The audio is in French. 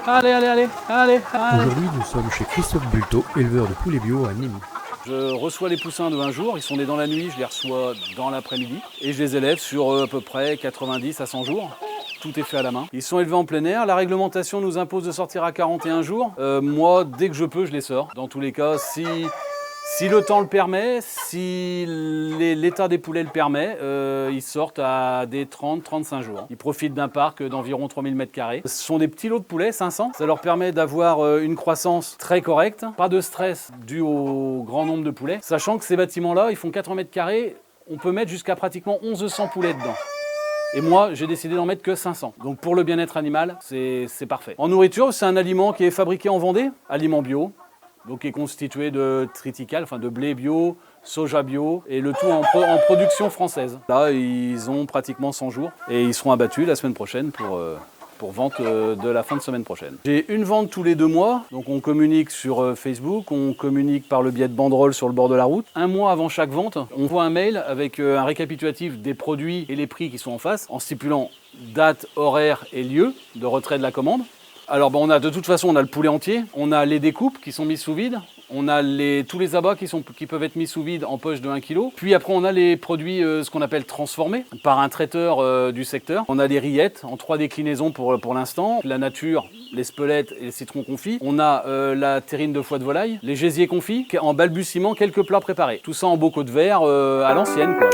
Allez, allez, allez, allez, allez. Aujourd'hui, nous sommes chez Christophe Bulto, éleveur de poulets bio à Nîmes. Je reçois les poussins de un jour, ils sont nés dans la nuit, je les reçois dans l'après-midi. Et je les élève sur à peu près 90 à 100 jours. Tout est fait à la main. Ils sont élevés en plein air. La réglementation nous impose de sortir à 41 jours. Moi, dès que je peux, je les sors. Dans tous les cas, si le temps le permet, si l'état des poulets le permet, ils sortent à des 30-35 jours. Ils profitent d'un parc d'environ 3000 m². Ce sont des petits lots de poulets, 500. Ça leur permet d'avoir une croissance très correcte. Pas de stress dû au grand nombre de poulets. Sachant que ces bâtiments-là, ils font 80 m². On peut mettre jusqu'à pratiquement 1100 poulets dedans. Et moi, j'ai décidé d'en mettre que 500. Donc pour le bien-être animal, c'est parfait. En nourriture, c'est un aliment qui est fabriqué en Vendée, aliment bio, donc qui est constitué de triticale, enfin de blé bio, soja bio, et le tout en production française. Là, ils ont pratiquement 100 jours et ils seront abattus la semaine prochaine pour vente de la fin de semaine prochaine. J'ai une vente tous les 2 mois, donc on communique sur Facebook, on communique par le biais de banderoles sur le bord de la route. Un mois avant chaque vente, on voit un mail avec un récapitulatif des produits et les prix qui sont en face, en stipulant date, horaire et lieu de retrait de la commande. Alors on a de toute façon on a le poulet entier, on a les découpes qui sont mises sous vide, on a tous les abats qui peuvent être mis sous vide en poche de 1 kg. Puis après on a les produits ce qu'on appelle transformés par un traiteur du secteur. On a des rillettes en 3 déclinaisons pour l'instant, la nature, les spelettes et les citrons confits. On a la terrine de foie de volaille, les gésiers confits, en balbutiement quelques plats préparés. Tout ça en bocaux de verre à l'ancienne quoi.